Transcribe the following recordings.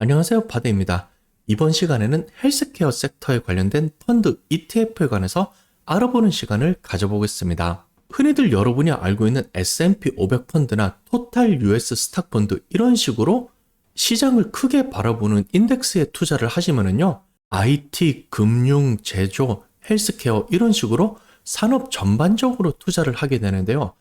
안녕하세요, 바드입니다. 이번 시간에는 헬스케어 섹터에 관련된 펀드 ETF에 관해서 알아보는 시간을 가져보겠습니다. 흔히들 여러분이 알고 있는 S&P 500 펀드나 토탈 US 스탁 펀드 이런 식으로 시장을 크게 바라보는 인덱스에 투자를 하시면은요, IT, 금융, 제조, 헬스케어 이런 식으로 산업 전반적으로 투자를 하게 되는데요.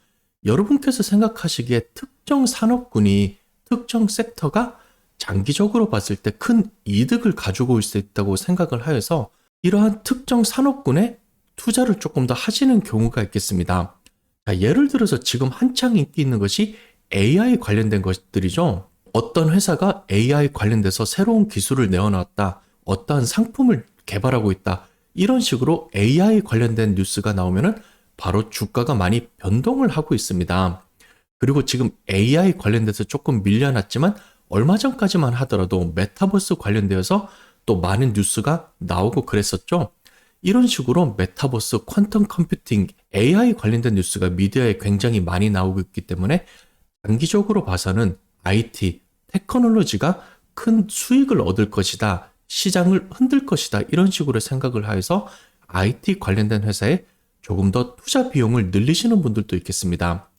여러분께서 생각하시기에 특정 산업군이 특정 섹터가 장기적으로 봤을 때 큰 이득을 가지고 올 수 있다고 생각을 하여서 이러한 특정 산업군에 투자를 조금 더 하시는 경우가 있겠습니다. 자, 예를 들어서 지금 한창 인기 있는 것이 AI 관련된 것들이죠. 어떤 회사가 AI 관련돼서 새로운 기술을 내어놨다, 어떠한 상품을 개발하고 있다, 이런 식으로 AI 관련된 뉴스가 나오면은 바로 주가가 많이 변동을 하고 있습니다. 그리고 지금 AI 관련돼서 조금 밀려났지만 얼마 전까지만 하더라도 메타버스 관련되어서 또 많은 뉴스가 나오고 그랬었죠. 이런 식으로 메타버스, 퀀텀 컴퓨팅, AI 관련된 뉴스가 미디어에 굉장히 많이 나오고 있기 때문에 장기적으로 봐서는 IT, 테크놀로지가 큰 수익을 얻을 것이다, 시장을 흔들 것이다, 이런 식으로 생각을 하여서 IT 관련된 회사에 조금 더 투자 비용을 늘리시는 분들도 있겠습니다.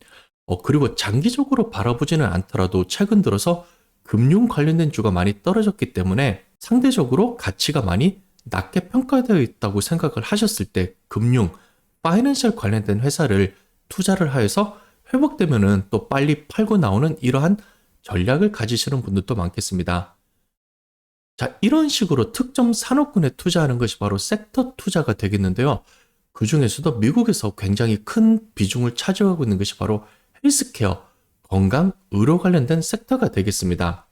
그리고 장기적으로 바라보지는 않더라도 최근 들어서 금융 관련된 주가 많이 떨어졌기 때문에 상대적으로 가치가 많이 낮게 평가되어 있다고 생각을 하셨을 때 금융, 파이낸셜 관련된 회사를 투자를 하여서 회복되면은 또 빨리 팔고 나오는 이러한 전략을 가지시는 분들도 많겠습니다. 자, 이런 식으로 특정 산업군에 투자하는 것이 바로 섹터 투자가 되겠는데요. 그 중에서도 미국에서 굉장히 큰 비중을 차지하고 있는 것이 바로 헬스케어, 건강, 의료 관련된 섹터가 되겠습니다.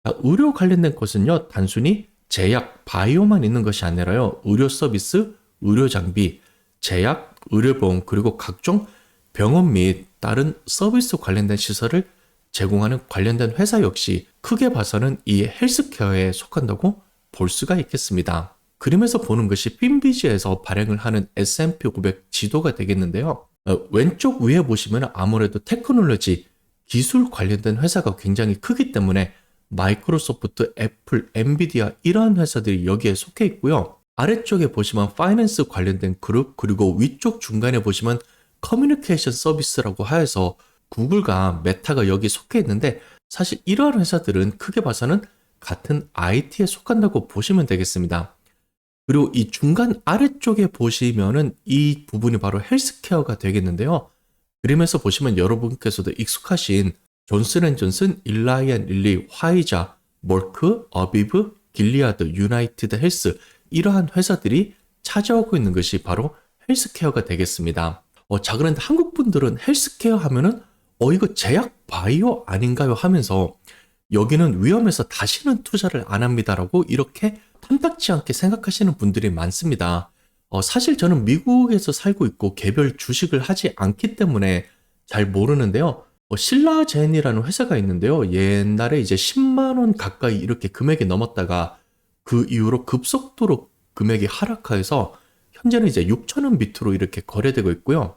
자, 의료 관련된 것은요, 단순히 제약, 바이오만 있는 것이 아니라요, 의료 서비스, 의료 장비, 제약, 의료보험, 그리고 각종 병원 및 다른 서비스 관련된 시설을 제공하는 관련된 회사 역시 크게 봐서는 이 헬스케어에 속한다고 볼 수가 있겠습니다. 그림에서 보는 것이 핀비지에서 발행을 하는 S&P 500 지도가 되겠는데요. 왼쪽 위에 보시면 아무래도 테크놀로지, 기술 관련된 회사가 굉장히 크기 때문에 마이크로소프트, 애플, 엔비디아 이러한 회사들이 여기에 속해 있고요. 아래쪽에 보시면 파이낸스 관련된 그룹, 그리고 위쪽 중간에 보시면 커뮤니케이션 서비스라고 하여서 구글과 메타가 여기 속해 있는데 사실 이러한 회사들은 크게 봐서는 같은 IT에 속한다고 보시면 되겠습니다. 그리고 이 중간 아래쪽에 보시면은 이 부분이 바로 헬스케어가 되겠는데요. 그림에서 보시면 여러분께서도 익숙하신 존슨앤존슨, 일라이언 릴리, 화이자, 몰크, 어비브, 길리아드, 유나이티드 헬스 이러한 회사들이 차지하고 있는 것이 바로 헬스케어가 되겠습니다. 자, 그런데 한국 분들은 헬스케어 하면은 이거 제약 바이오 아닌가요 하면서 여기는 위험해서 다시는 투자를 안 합니다라고 이렇게 탐탁지 않게 생각하시는 분들이 많습니다. 사실 저는 미국에서 살고 있고 개별 주식을 하지 않기 때문에 잘 모르는데요. 신라젠이라는 회사가 있는데요. 옛날에 이제 10만 원 가까이 이렇게 금액이 넘었다가 그 이후로 급속도로 금액이 하락하여서 현재는 이제 6천 원 밑으로 이렇게 거래되고 있고요.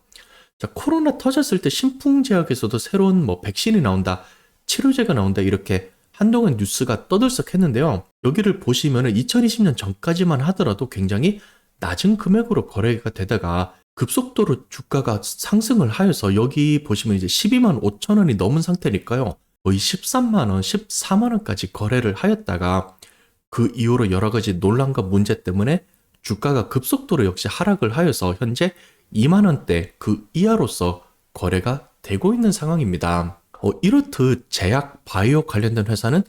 자, 코로나 터졌을 때 신풍제약에서도 새로운 백신이 나온다, 치료제가 나온다 이렇게 한동안 뉴스가 떠들썩했는데요. 여기를 보시면은 2020년 전까지만 하더라도 굉장히 낮은 금액으로 거래가 되다가 급속도로 주가가 상승을 하여서 여기 보시면 이제 12만 5천 원이 넘은 상태니까요. 거의 13만 원, 14만 원까지 거래를 하였다가 그 이후로 여러 가지 논란과 문제 때문에 주가가 급속도로 역시 하락을 하여서 현재 2만 원대 그 이하로서 거래가 되고 있는 상황입니다. 이렇듯 제약, 바이오 관련된 회사는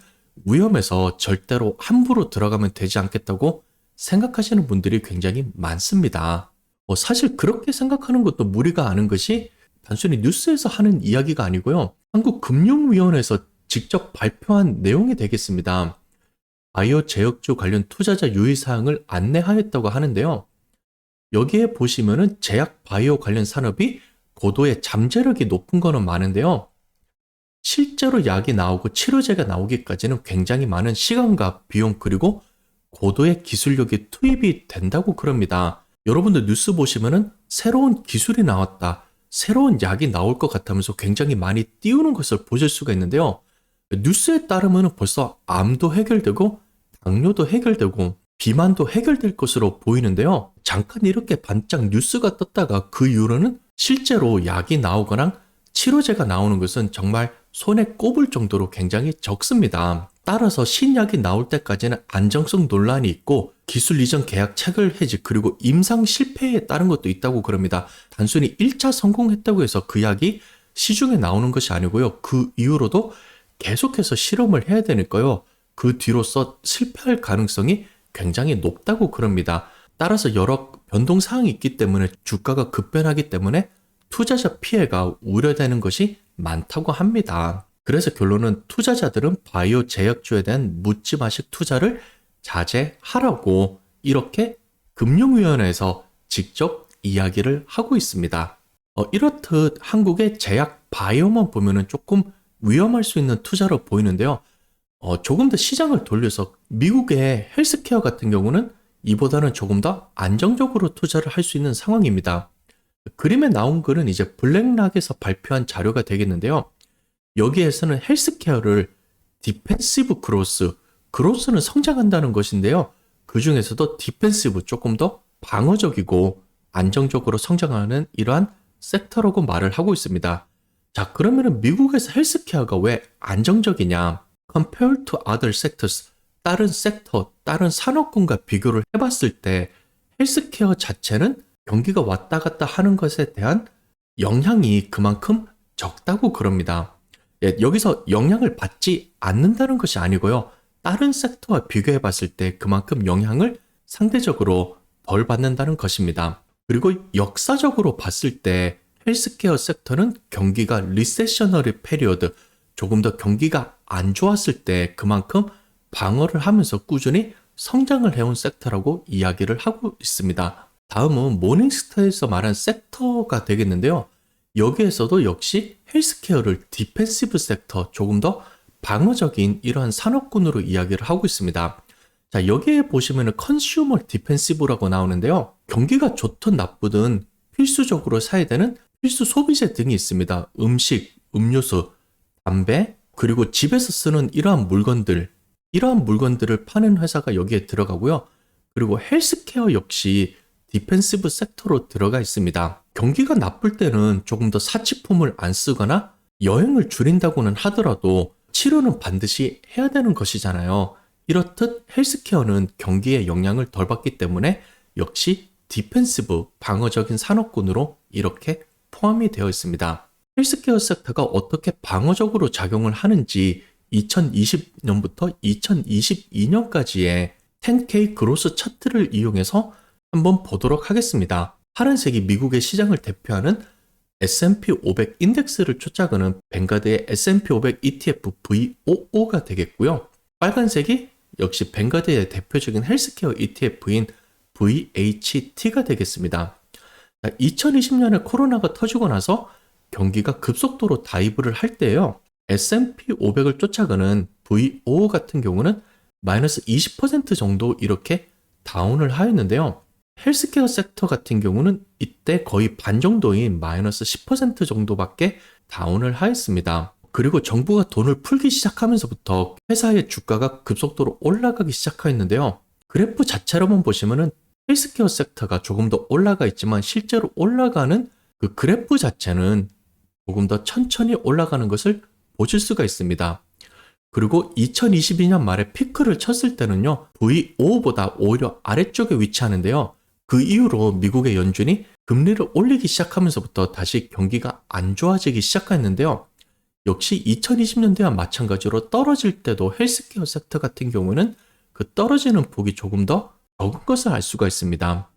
위험해서 절대로 함부로 들어가면 되지 않겠다고 생각하시는 분들이 굉장히 많습니다. 사실 그렇게 생각하는 것도 무리가 않은 것이 단순히 뉴스에서 하는 이야기가 아니고요. 한국금융위원회에서 직접 발표한 내용이 되겠습니다. 바이오 제약주 관련 투자자 유의사항을 안내하였다고 하는데요. 여기에 보시면은 제약 바이오 관련 산업이 고도의 잠재력이 높은 거는 많은데요. 실제로 약이 나오고 치료제가 나오기까지는 굉장히 많은 시간과 비용 그리고 고도의 기술력이 투입이 된다고 그럽니다. 여러분들 뉴스 보시면은 새로운 기술이 나왔다, 새로운 약이 나올 것 같으면서 굉장히 많이 띄우는 것을 보실 수가 있는데요. 뉴스에 따르면 벌써 암도 해결되고 당뇨도 해결되고 비만도 해결될 것으로 보이는데요. 잠깐 이렇게 반짝 뉴스가 떴다가 그 이후로는 실제로 약이 나오거나 치료제가 나오는 것은 정말 손에 꼽을 정도로 굉장히 적습니다. 따라서 신약이 나올 때까지는 안정성 논란이 있고 기술 이전 계약 체결 해지 그리고 임상 실패에 따른 것도 있다고 그럽니다. 단순히 1차 성공했다고 해서 그 약이 시중에 나오는 것이 아니고요. 그 이후로도 계속해서 실험을 해야 되니까요. 그 뒤로서 실패할 가능성이 굉장히 높다고 그럽니다. 따라서 여러 변동사항이 있기 때문에 주가가 급변하기 때문에 투자자 피해가 우려되는 것이 많다고 합니다. 그래서 결론은 투자자들은 바이오 제약주에 대한 묻지마식 투자를 자제하라고 이렇게 금융위원회에서 직접 이야기를 하고 있습니다. 이렇듯 한국의 제약 바이오만 보면은 조금 위험할 수 있는 투자로 보이는데요. 조금 더 시장을 돌려서 미국의 헬스케어 같은 경우는 이보다는 조금 더 안정적으로 투자를 할 수 있는 상황입니다. 그림에 나온 글은 이제 블랙락에서 발표한 자료가 되겠는데요. 여기에서는 헬스케어를 디펜시브 그로스, 그로스는 성장한다는 것인데요. 그 중에서도 디펜시브 조금 더 방어적이고 안정적으로 성장하는 이러한 섹터라고 말을 하고 있습니다. 자, 그러면은 미국에서 헬스케어가 왜 안정적이냐? Compared to other sectors, 다른 섹터, 다른 산업군과 비교를 해봤을 때 헬스케어 자체는 경기가 왔다 갔다 하는 것에 대한 영향이 그만큼 적다고 그럽니다. 예, 여기서 영향을 받지 않는다는 것이 아니고요. 다른 섹터와 비교해 봤을 때 그만큼 영향을 상대적으로 덜 받는다는 것입니다. 그리고 역사적으로 봤을 때 헬스케어 섹터는 경기가 리세셔너리 페리어드, 조금 더 경기가 안 좋았을 때 그만큼 방어를 하면서 꾸준히 성장을 해온 섹터라고 이야기를 하고 있습니다. 다음은 모닝스타에서 말한 섹터가 되겠는데요. 여기에서도 역시 헬스케어를 디펜시브 섹터, 조금 더 방어적인 이러한 산업군으로 이야기를 하고 있습니다. 자, 여기에 보시면은 컨슈머 디펜시브라고 나오는데요. 경기가 좋든 나쁘든 필수적으로 사야 되는 필수 소비재 등이 있습니다. 음식, 음료수, 담배, 그리고 집에서 쓰는 이러한 물건들을 파는 회사가 여기에 들어가고요. 그리고 헬스케어 역시 디펜시브 섹터로 들어가 있습니다. 경기가 나쁠 때는 조금 더 사치품을 안 쓰거나 여행을 줄인다고는 하더라도 치료는 반드시 해야 되는 것이잖아요. 이렇듯 헬스케어는 경기에 영향을 덜 받기 때문에 역시 디펜시브, 방어적인 산업군으로 이렇게 포함이 되어 있습니다. 헬스케어 섹터가 어떻게 방어적으로 작용을 하는지 2020년부터 2022년까지의 10K 그로스 차트를 이용해서 한번 보도록 하겠습니다. 파란색이 미국의 시장을 대표하는 S&P 500 인덱스를 쫓아가는 뱅가드의 S&P 500 ETF VOO가 되겠고요. 빨간색이 역시 뱅가드의 대표적인 헬스케어 ETF인 VHT가 되겠습니다. 2020년에 코로나가 터지고 나서 경기가 급속도로 다이브를 할 때요. S&P 500을 쫓아가는 VOO 같은 경우는 마이너스 20% 정도 이렇게 다운을 하였는데요. 헬스케어 섹터 같은 경우는 이때 거의 반 정도인 마이너스 10% 정도밖에 다운을 하였습니다. 그리고 정부가 돈을 풀기 시작하면서부터 회사의 주가가 급속도로 올라가기 시작하였는데요. 그래프 자체로만 보시면은 헬스케어 섹터가 조금 더 올라가 있지만 실제로 올라가는 그 그래프 자체는 조금 더 천천히 올라가는 것을 보실 수가 있습니다. 그리고 2022년 말에 피크를 쳤을 때는요, VO보다 오히려 아래쪽에 위치하는데요. 그 이후로 미국의 연준이 금리를 올리기 시작하면서부터 다시 경기가 안 좋아지기 시작했는데요. 역시 2020년대와 마찬가지로 떨어질 때도 헬스케어 섹터 같은 경우는 그 떨어지는 폭이 조금 더 적은 것을 알 수가 있습니다.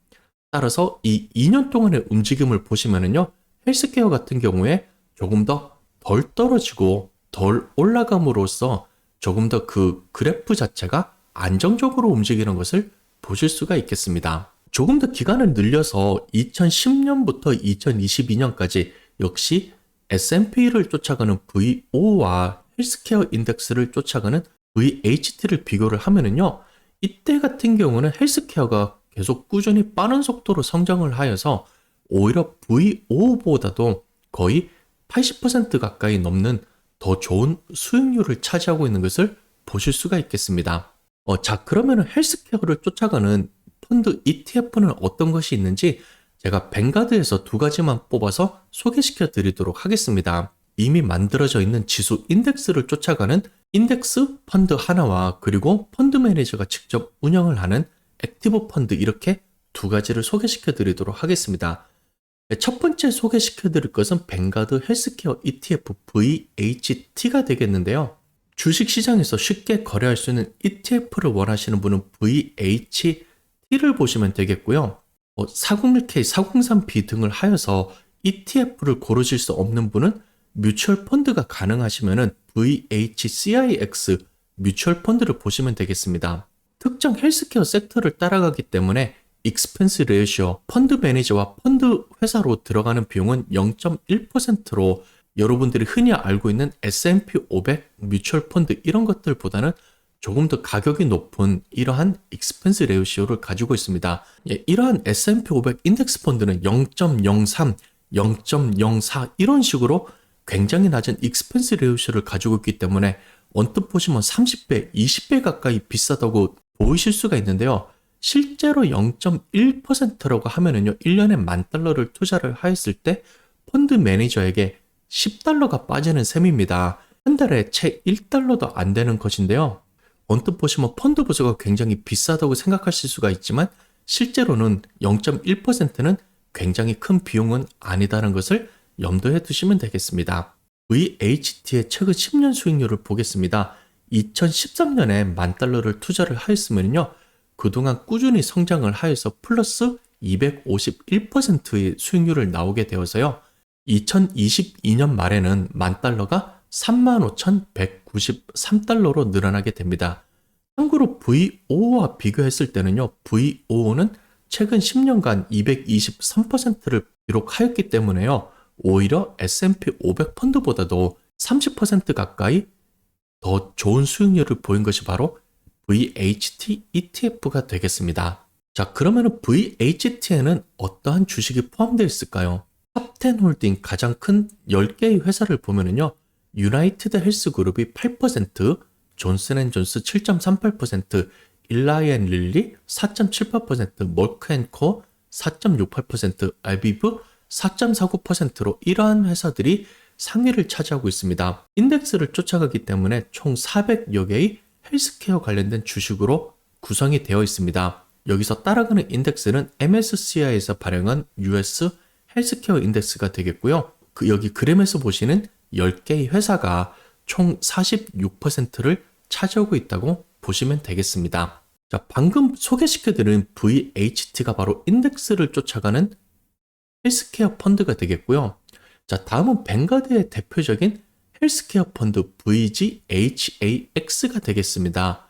따라서 이 2년 동안의 움직임을 보시면은요, 헬스케어 같은 경우에 조금 더 덜 떨어지고 덜 올라감으로써 조금 더 그 그래프 자체가 안정적으로 움직이는 것을 보실 수가 있겠습니다. 조금 더 기간을 늘려서 2010년부터 2022년까지 역시 S&P를 쫓아가는 VO와 헬스케어 인덱스를 쫓아가는 VHT를 비교를 하면은요, 이때 같은 경우는 헬스케어가 계속 꾸준히 빠른 속도로 성장을 하여서 오히려 VO보다도 거의 80% 가까이 넘는 더 좋은 수익률을 차지하고 있는 것을 보실 수가 있겠습니다. 자, 그러면 헬스케어를 쫓아가는 펀드 ETF는 어떤 것이 있는지 제가 뱅가드에서 두 가지만 뽑아서 소개시켜 드리도록 하겠습니다. 이미 만들어져 있는 지수 인덱스를 쫓아가는 인덱스 펀드 하나와 그리고 펀드 매니저가 직접 운영을 하는 액티브 펀드, 이렇게 두 가지를 소개시켜 드리도록 하겠습니다. 첫 번째 소개시켜 드릴 것은 뱅가드 헬스케어 ETF VHT가 되겠는데요. 주식시장에서 쉽게 거래할 수 있는 ETF를 원하시는 분은 VHT를 보시면 되겠고요. 401k, 403b 등을 하여서 ETF를 고르실 수 없는 분은 뮤추얼 펀드가 가능하시면 VHCIX 뮤추얼 펀드를 보시면 되겠습니다. 특정 헬스케어 섹터를 따라가기 때문에 익스펜스 레이시오, 펀드 매니저와 펀드 회사로 들어가는 비용은 0.1%로 여러분들이 흔히 알고 있는 S&P 500 뮤추얼 펀드 이런 것들보다는 조금 더 가격이 높은 이러한 익스펜스 레이시오를 가지고 있습니다. 이러한 S&P 500 인덱스 펀드는 0.03, 0.04 이런 식으로 굉장히 낮은 익스펜스 레이시오를 가지고 있기 때문에 언뜻 보시면 30배, 20배 가까이 비싸다고 보이실 수가 있는데요. 실제로 0.1%라고 하면은요, 1년에 $10,000를 투자를 하였을 때 펀드 매니저에게 $10가 빠지는 셈입니다. 한 달에 채 $1도 안 되는 것인데요. 언뜻 보시면 펀드 보수가 굉장히 비싸다고 생각하실 수가 있지만 실제로는 0.1%는 굉장히 큰 비용은 아니다는 것을 염두에 두시면 되겠습니다. VHT의 최근 10년 수익률을 보겠습니다. 2013년에 $10,000를 투자를 하였으면요, 그동안 꾸준히 성장을 하여서 플러스 251%의 수익률을 나오게 되어서요, 2022년 말에는 $10,000가 35,193달러로 늘어나게 됩니다. 참고로 VOO와 비교했을 때는요, VOO는 최근 10년간 223%를 기록하였기 때문에요, 오히려 S&P 500 펀드보다도 30% 가까이 더 좋은 수익률을 보인 것이 바로 VHT ETF가 되겠습니다. 자, 그러면 VHT에는 어떠한 주식이 포함되어 있을까요? 탑10 홀딩 가장 큰 10개의 회사를 보면은요, 유나이티드 헬스그룹이 8%, 존슨앤존스 7.38%, 일라이앤 릴리 4.78%, 멀크앤코 4.68%, 알비브 4.49%로 이러한 회사들이 상위를 차지하고 있습니다. 인덱스를 쫓아가기 때문에 총 400여 개의 헬스케어 관련된 주식으로 구성이 되어 있습니다. 여기서 따라가는 인덱스는 MSCI에서 발행한 US 헬스케어 인덱스가 되겠고요. 여기 그램에서 보시는 10개의 회사가 총 46%를 차지하고 있다고 보시면 되겠습니다. 자, 방금 소개시켜드린 VHT가 바로 인덱스를 쫓아가는 헬스케어 펀드가 되겠고요. 자, 다음은 뱅가드의 대표적인 헬스케어 펀드 VGHAX가 되겠습니다.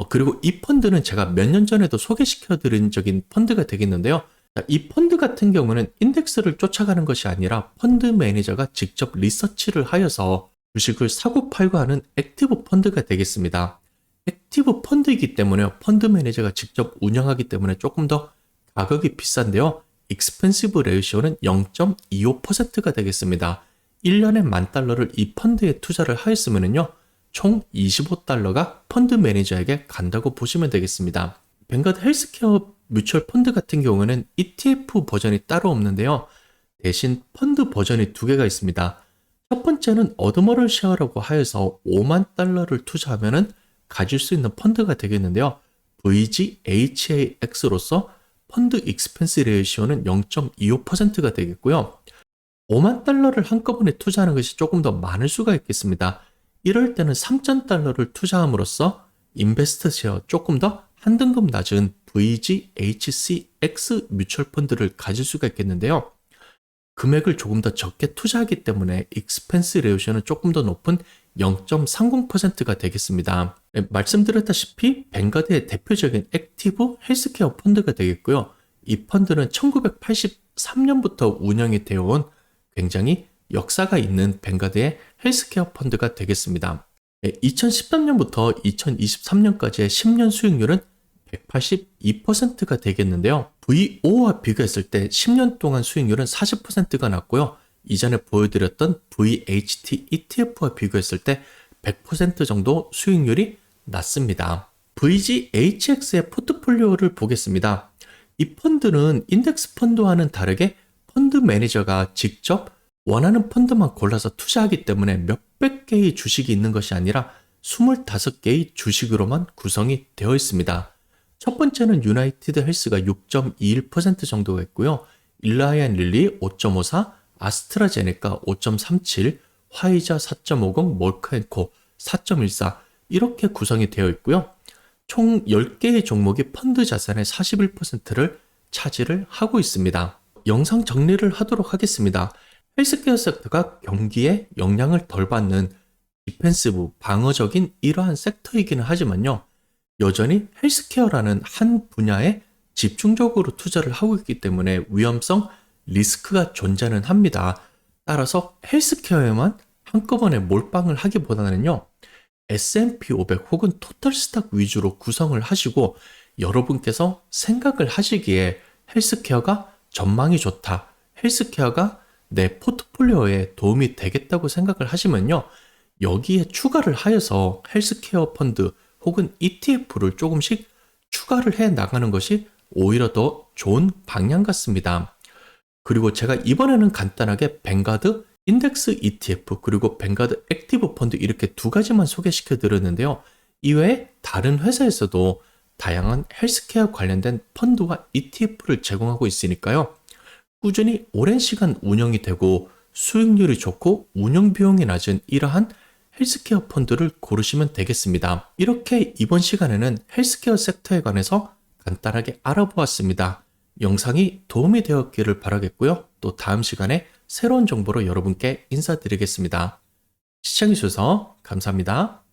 그리고 이 펀드는 제가 몇 년 전에도 소개시켜드린 적인 펀드가 되겠는데요. 자, 이 펀드 같은 경우는 인덱스를 쫓아가는 것이 아니라 펀드 매니저가 직접 리서치를 하여서 주식을 사고 팔고 하는 액티브 펀드가 되겠습니다. 액티브 펀드이기 때문에 펀드 매니저가 직접 운영하기 때문에 조금 더 가격이 비싼데요. 익스펜시브 레이시오는 0.25%가 되겠습니다. 1년에 $10,000를 이 펀드에 투자를 하였으면요, 총 $25가 펀드 매니저에게 간다고 보시면 되겠습니다. 뱅가드 헬스케어 뮤추얼 펀드 같은 경우에는 ETF 버전이 따로 없는데요. 대신 펀드 버전이 두 개가 있습니다. 첫 번째는 어드머럴 쉐어라고 하여서 $50,000를 투자하면 가질 수 있는 펀드가 되겠는데요. VGHAX로서 펀드 익스펜스 레이시오는 0.25%가 되겠고요. $50,000를 한꺼번에 투자하는 것이 조금 더 많을 수가 있겠습니다. 이럴 때는 $3,000를 투자함으로써 인베스트 쉐어 조금 더 한 등급 낮은 VGHCX 뮤추얼 펀드를 가질 수가 있겠는데요. 금액을 조금 더 적게 투자하기 때문에 익스펜스 레이시오는 조금 더 높은 0.30%가 되겠습니다. 말씀드렸다시피 뱅가드의 대표적인 액티브 헬스케어 펀드가 되겠고요. 이 펀드는 1983년부터 운영이 되어 온 굉장히 역사가 있는 뱅가드의 헬스케어 펀드가 되겠습니다. 2013년부터 2023년까지의 10년 수익률은 182%가 되겠는데요. VO와 비교했을 때 10년 동안 수익률은 40%가 났고요. 이전에 보여드렸던 VHT ETF와 비교했을 때 100% 정도 수익률이 낮습니다. VGHX의 포트폴리오를 보겠습니다. 이 펀드는 인덱스 펀드와는 다르게 펀드 매니저가 직접 원하는 펀드만 골라서 투자하기 때문에 몇백 개의 주식이 있는 것이 아니라 25개의 주식으로만 구성이 되어 있습니다. 첫 번째는 유나이티드 헬스가 6.21% 정도가 있고요. 일라이언 릴리 5.54, 아스트라제네카 5.37, 화이자 4.50, 몰크앤코 4.14 이렇게 구성이 되어 있고요. 총 10개의 종목이 펀드 자산의 41%를 차지를 하고 있습니다. 영상 정리를 하도록 하겠습니다. 헬스케어 섹터가 경기에 영향을 덜 받는 디펜시브, 방어적인 이러한 섹터이기는 하지만요. 여전히 헬스케어라는 한 분야에 집중적으로 투자를 하고 있기 때문에 위험성, 리스크가 존재는 합니다. 따라서 헬스케어에만 한꺼번에 몰빵을 하기보다는요. S&P 500 혹은 토탈 스탁 위주로 구성을 하시고 여러분께서 생각을 하시기에 헬스케어가 전망이 좋다. 헬스케어가 내 포트폴리오에 도움이 되겠다고 생각을 하시면요. 여기에 추가를 하여서 헬스케어 펀드 혹은 ETF를 조금씩 추가를 해 나가는 것이 오히려 더 좋은 방향 같습니다. 그리고 제가 이번에는 간단하게 뱅가드 인덱스 ETF 그리고 뱅가드 액티브 펀드 이렇게 두 가지만 소개시켜 드렸는데요. 이외에 다른 회사에서도 다양한 헬스케어 관련된 펀드와 ETF를 제공하고 있으니까요. 꾸준히 오랜 시간 운영이 되고 수익률이 좋고 운영 비용이 낮은 이러한 헬스케어 펀드를 고르시면 되겠습니다. 이렇게 이번 시간에는 헬스케어 섹터에 관해서 간단하게 알아보았습니다. 영상이 도움이 되었기를 바라겠고요. 또 다음 시간에 새로운 정보로 여러분께 인사드리겠습니다. 시청해주셔서 감사합니다.